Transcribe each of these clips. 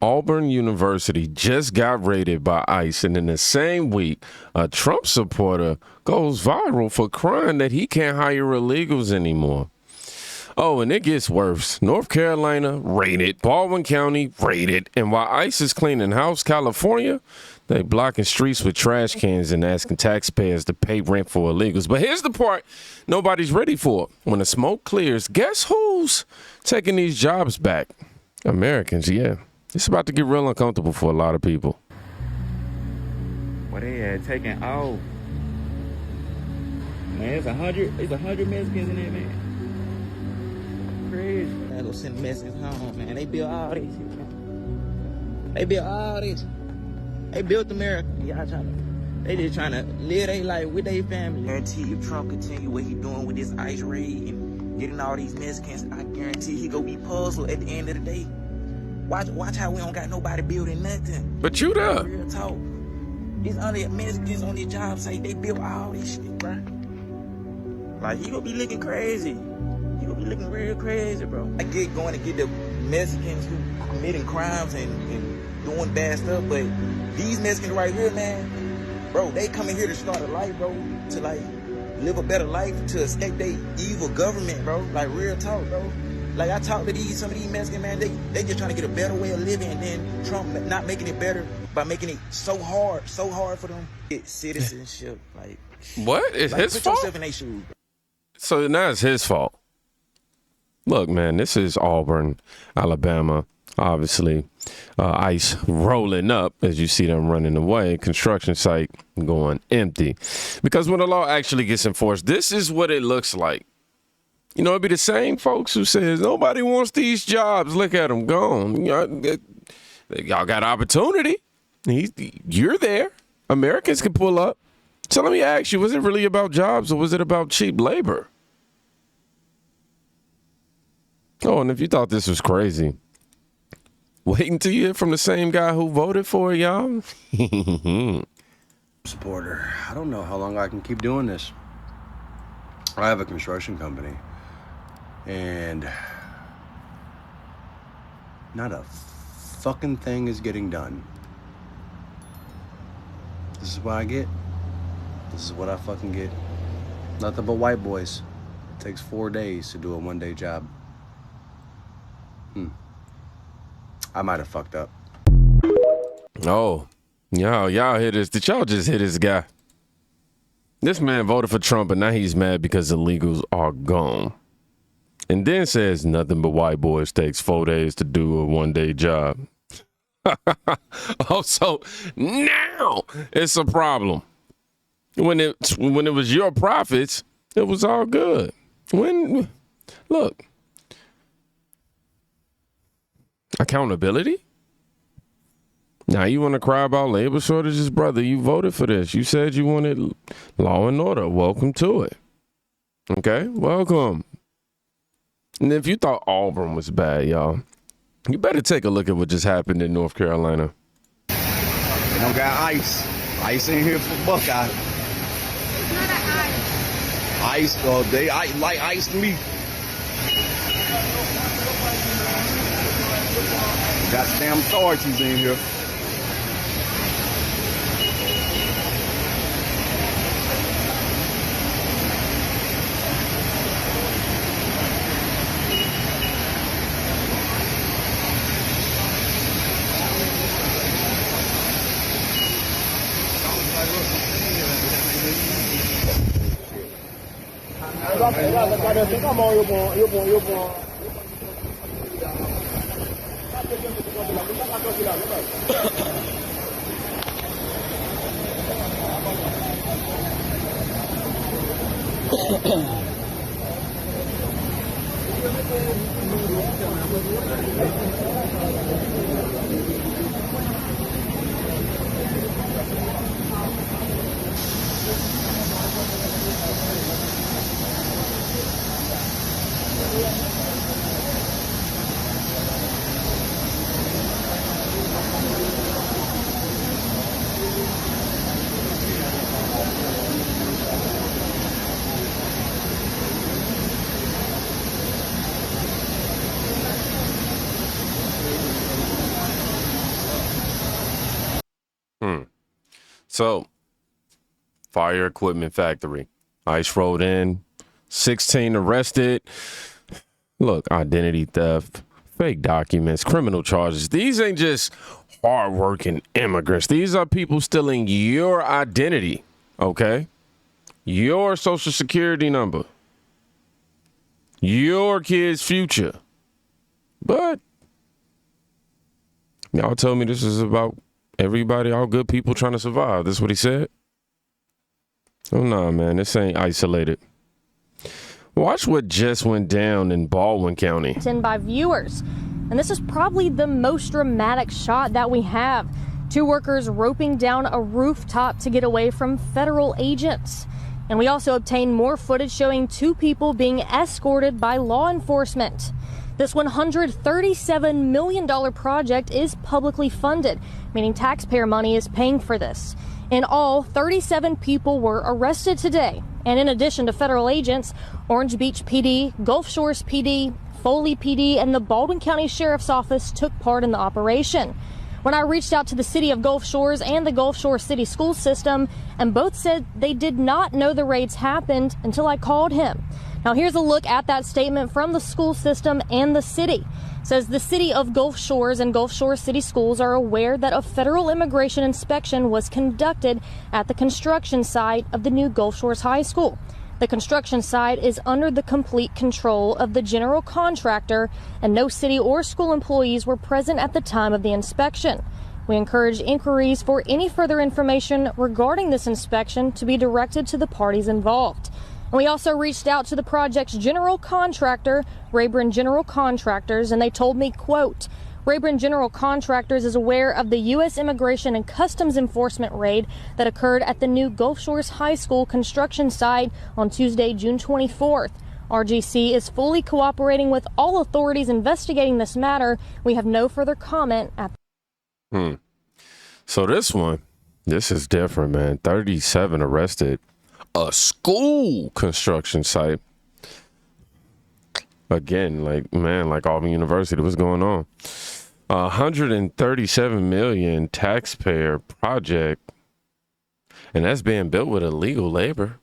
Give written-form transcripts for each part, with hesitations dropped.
Auburn University just got raided by ICE, and in the same week, a Trump supporter goes viral for crying that he can't hire illegals anymore. Oh, and it gets worse. North Carolina raided, Baldwin County raided, and while ICE is cleaning house, California, they blocking streets with trash cans and asking taxpayers to pay rent for illegals. But here's the part nobody's ready for. When the smoke clears, guess who's taking these jobs back? Americans, yeah. It's about to get real uncomfortable for a lot of people. What they had taken off. Man, it's 100 Mexicans in there, man. Crazy. I go send Mexicans home, man. They built all this shit, man. They built all this. They built America. They just trying to live their life with their family. I guarantee if Trump continue what he doing with this ICE raid and getting all these Mexicans, I guarantee he gonna be puzzled at the end of the day. Watch how we don't got nobody building nothing. But you there. Real talk. These other Mexicans on their job site, they built all this shit, bro. Like, he gonna be looking crazy. He gonna be looking real crazy, bro. I get going to get the Mexicans who committing crimes and doing bad stuff, but these Mexicans right here, man, bro, they coming here to start a life, bro, to like live a better life, to escape their evil government, bro. Like, real talk, bro. Like, I talk to some of these Mexicans, man, they just trying to get a better way of living, and then Trump not making it better by making it so hard for them to get citizenship. Like, what? It's like, his put fault? yourself in their shoes, bro. So now it's his fault. Look, man, this is Auburn, Alabama. Obviously, ICE rolling up as you see them running away. Construction site going empty. Because when the law actually gets enforced, this is what it looks like. You know, it'd be the same folks who says, nobody wants these jobs. Look at them gone. Y'all got opportunity. You're there. Americans can pull up. So let me ask you, was it really about jobs or was it about cheap labor? Oh, and if you thought this was crazy, wait until you hear from the same guy who voted for it, y'all. Supporter. I don't know how long I can keep doing this. I have a construction company, and not a fucking thing is getting done. This is what I get. This is what I fucking get. Nothing but white boys. It takes 4 days to do a one-day job. I might have fucked up. Oh, y'all hear this? Did y'all just hear this guy? This man voted for Trump, and now he's mad because illegals are gone. And then says nothing but white boys takes 4 days to do a one-day job. Oh, so now it's a problem. When it was your profits, it was all good. Look, accountability. Now you want to cry about labor shortages, brother? You voted for this. You said you wanted law and order. Welcome to it. Okay, welcome. And if you thought Auburn was bad, y'all, you better take a look at what just happened in North Carolina. They don't got ice. Ice in here for Buckeye. It's not an ice. Ice, they like ice to me. Got damn authorities in here. So, fire equipment factory. ICE rolled in, 16 arrested. Look, identity theft, fake documents, criminal charges. These ain't just hardworking immigrants. These are people stealing your identity, okay? Your social security number, your kid's future. But y'all told me this is about everybody, all good people trying to survive. That's what he said. Oh, nah, man, this ain't isolated. Watch what just went down in Baldwin County. By viewers. And this is probably the most dramatic shot that we have. 2 workers roping down a rooftop to get away from federal agents. And we also obtained more footage showing 2 people being escorted by law enforcement. This $137 million project is publicly funded, meaning taxpayer money is paying for this. In all, 37 people were arrested today. And in addition to federal agents, Orange Beach PD, Gulf Shores PD, Foley PD, and the Baldwin County Sheriff's Office took part in the operation. When I reached out to the city of Gulf Shores and the Gulf Shores City School System, and both said they did not know the raids happened until I called him. Now here's a look at that statement from the school system and the city. It says the city of Gulf Shores and Gulf Shores City Schools are aware that a federal immigration inspection was conducted at the construction site of the new Gulf Shores High School. The construction site is under the complete control of the general contractor, and no city or school employees were present at the time of the inspection. We encourage inquiries for any further information regarding this inspection to be directed to the parties involved. And we also reached out to the project's general contractor, Rayburn General Contractors, and they told me, quote, Rayburn General Contractors is aware of the U.S. Immigration and Customs Enforcement raid that occurred at the new Gulf Shores High School construction site on Tuesday, June 24th. RGC is fully cooperating with all authorities investigating this matter. We have no further comment at So this is different, man. 37 arrested. A school construction site. Again, like Auburn University, what's going on? 137 million taxpayer project, and that's being built with illegal labor.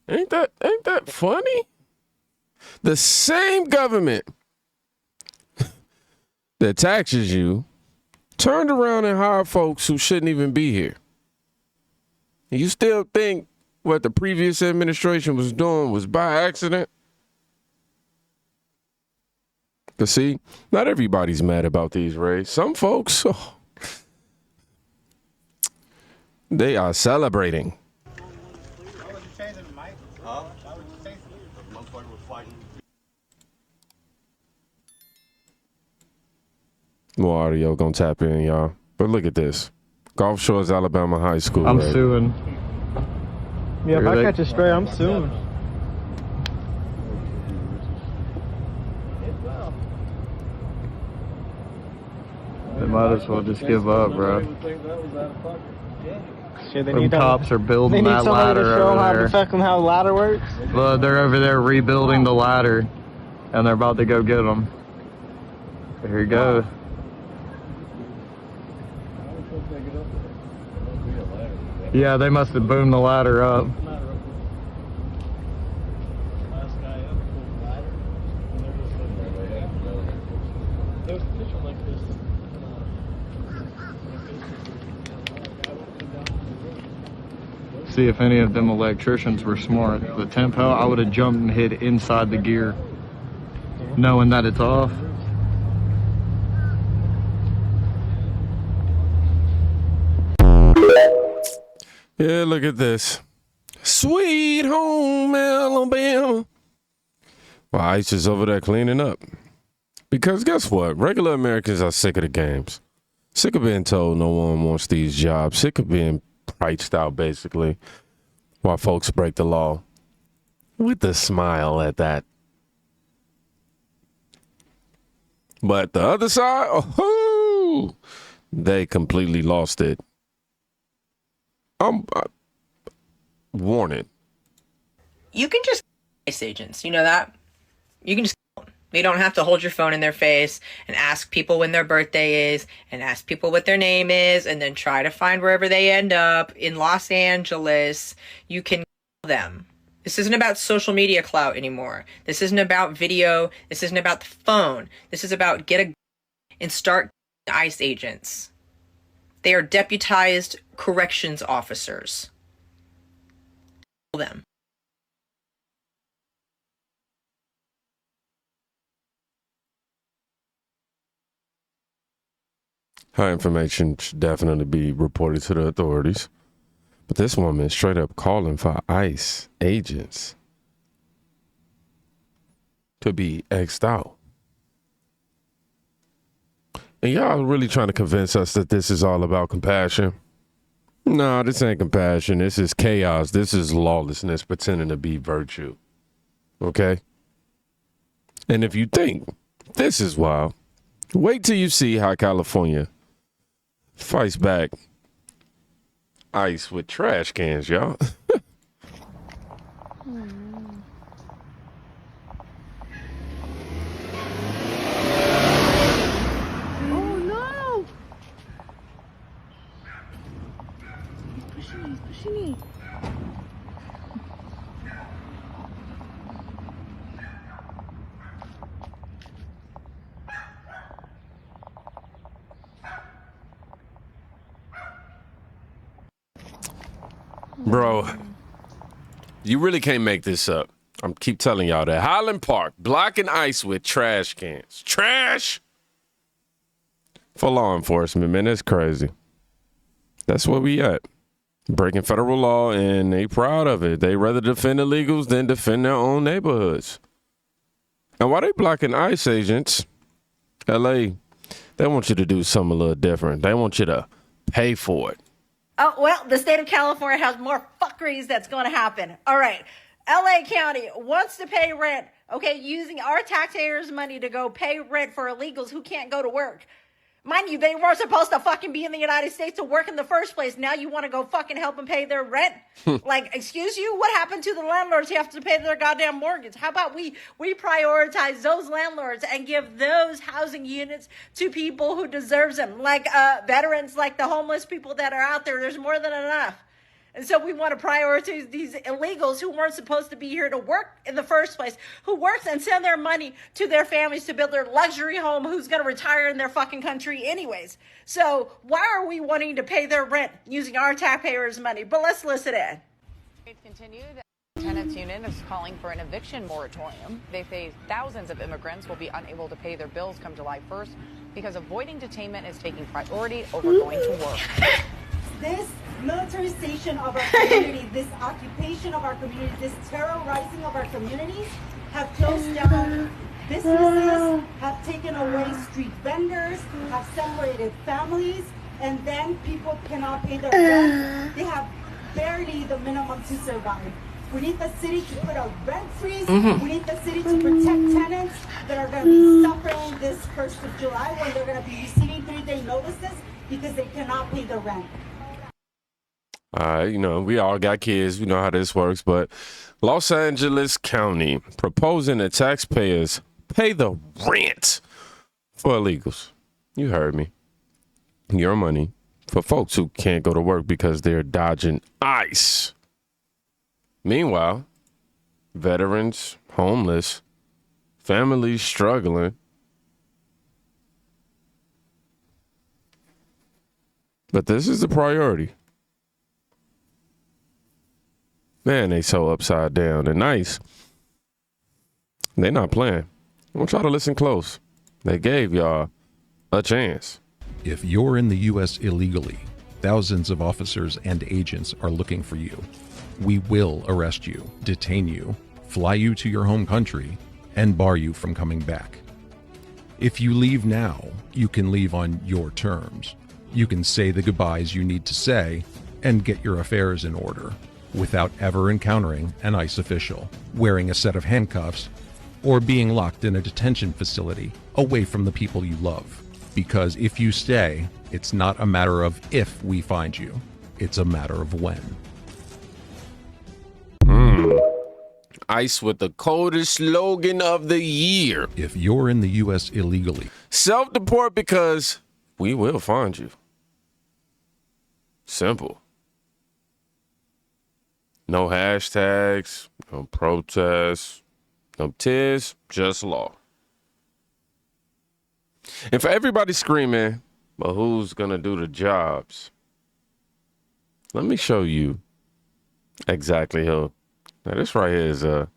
Ain't that funny? The same government that taxes you turned around and hired folks who shouldn't even be here. You still think what the previous administration was doing was by accident? Because, see, not everybody's mad about these raids. Some folks, they are celebrating. More audio gonna tap in, y'all. But look at this. Gulf Shores, Alabama High School. I'm raid. suing. Yeah, if I catch it straight, I'm suing. They might as well just give up, bro. Shit, Them cops are building that ladder over there. How the ladder works. Well, they're over there rebuilding the ladder, and they're about to go get them. Here you go. Yeah, they must have boomed the ladder up. See if any of them electricians were smart. The tempo, I would have jumped and hit inside the gear, knowing that it's off. Yeah, look at this. Sweet home Alabama. Well, ICE is over there cleaning up. Because guess what? Regular Americans are sick of the games. Sick of being told no one wants these jobs. Sick of being priced out, basically, while folks break the law. With a smile at that. But the other side, oh, they completely lost it. Warning. You can just ICE agents, you know that? You can just You don't have to hold your phone in their face and ask people when their birthday is and ask people what their name is and then try to find wherever they end up in Los Angeles. You can call them. This isn't about social media clout anymore. This isn't about video. This isn't about the phone. This is about get a and start ICE agents. They are deputized corrections officers. Call them. Her information should definitely be reported to the authorities. But this woman is straight up calling for ICE agents to be X'd out. And y'all really trying to convince us that this is all about compassion? No, this ain't compassion. This is chaos. This is lawlessness pretending to be virtue. Okay? And if you think this is wild, wait till you see how California fights back ICE with trash cans, y'all. Oh no! He's pushing me. Bro, you really can't make this up. I'm keep telling y'all that. Highland Park, blocking ICE with trash cans. Trash! For law enforcement, man, that's crazy. That's where we at. Breaking federal law, and they proud of it. They rather defend illegals than defend their own neighborhoods. And why they blocking ICE agents, LA, they want you to do something a little different. They want you to pay for it. Oh, well, the state of California has more fuckeries that's going to happen. All right. LA County wants to pay rent, okay, using our taxpayers' money to go pay rent for illegals who can't go to work. Mind you, they weren't supposed to fucking be in the United States to work in the first place. Now you want to go fucking help them pay their rent? Like, excuse you? What happened to the landlords who have to pay their goddamn mortgage? How about we prioritize those landlords and give those housing units to people who deserves them? Like veterans, like the homeless people that are out there. There's more than enough. And so we want to prioritize these illegals who weren't supposed to be here to work in the first place, who works and send their money to their families to build their luxury home, who's going to retire in their fucking country anyways. So why are we wanting to pay their rent using our taxpayers' money? But let's listen in. Continue. The tenants union is calling for an eviction moratorium. They say thousands of immigrants will be unable to pay their bills come July 1st because avoiding detainment is taking priority over going to work. This militarization of our community, this occupation of our community, this terrorizing of our communities have closed down businesses, have taken away street vendors, have separated families, and then people cannot pay their rent. They have barely the minimum to survive. We need the city to put a rent freeze. We need the city to protect tenants that are going to be suffering this 1st of July when they're going to be receiving 3-day notices because they cannot pay the rent. You know, we all got kids. We know how this works. But Los Angeles County proposing that taxpayers pay the rent for illegals. You heard me. Your money for folks who can't go to work because they're dodging ICE. Meanwhile, veterans, homeless, families struggling. But this is the priority. Man, they so upside down and nice. They not playing. I want y'all to listen close. They gave y'all a chance. If you're in the U.S. illegally, thousands of officers and agents are looking for you. We will arrest you, detain you, fly you to your home country, and bar you from coming back. If you leave now, you can leave on your terms. You can say the goodbyes you need to say and get your affairs in order, without ever encountering an ICE official, wearing a set of handcuffs, or being locked in a detention facility away from the people you love. Because if you stay, it's not a matter of if we find you, it's a matter of when. ICE with the coldest slogan of the year. If you're in the U.S. illegally, Self-deport because we will find you. Simple. No hashtags, no protests, no tears, just law. And for everybody screaming, but who's going to do the jobs? Let me show you exactly who. Now, this right here is a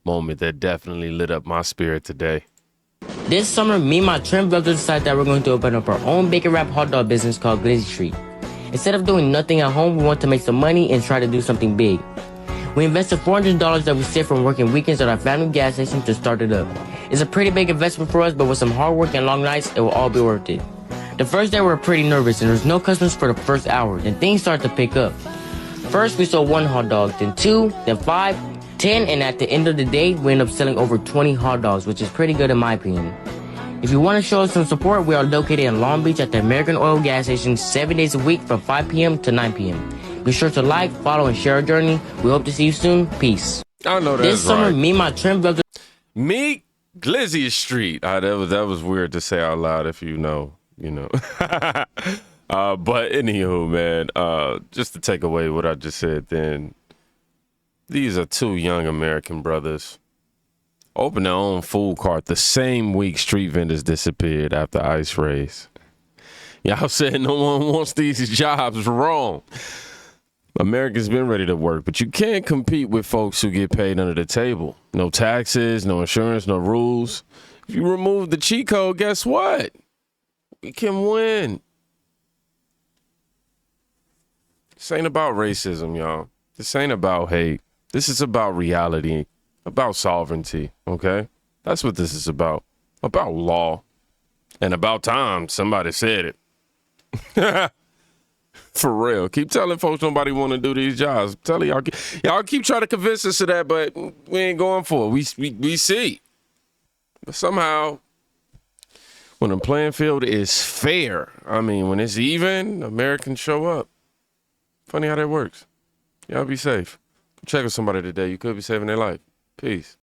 moment that definitely lit up my spirit today. This summer, me and my twin brothers decided that we're going to open up our own bacon wrap hot dog business called Gizzy Street. Instead of doing nothing at home, we want to make some money and try to do something big. We invested $400 that we saved from working weekends at our family gas station to start it up. It's a pretty big investment for us, but with some hard work and long nights, it will all be worth it. The first day we were pretty nervous and there was no customers for the first hour. Then things started to pick up. First we sold 1 hot dog, then 2, then 5, 10, and at the end of the day, we ended up selling over 20 hot dogs, which is pretty good in my opinion. If you want to show us some support, we are located in Long Beach at the American Oil gas station 7 days a week from 5 p.m. to 9 p.m. Be sure to like, follow, and share our journey. We hope to see you soon. Peace. I know that's This summer, right. me and my twin brothers... Meet Gizzy Street. That was weird to say out loud if you know. But anywho, man, just to take away what I just said then, these are 2 young American brothers. Opened their own food cart the same week street vendors disappeared after ICE raids. Y'all said no one wants these jobs. Wrong. Americans been ready to work, but you can't compete with folks who get paid under the table. No taxes, no insurance, no rules. If you remove the cheat code, guess what? We can win. This ain't about racism, y'all. This ain't about hate. This is about reality, about sovereignty, okay? That's what this is about law. And about time somebody said it. For real. Keep telling folks nobody want to do these jobs. I'm telling y'all keep trying to convince us of that, but we ain't going for it. We see. But somehow, when the playing field is fair, I mean, when it's even, Americans show up. Funny how that works. Y'all be safe. Check with somebody today. You could be saving their life. Peace.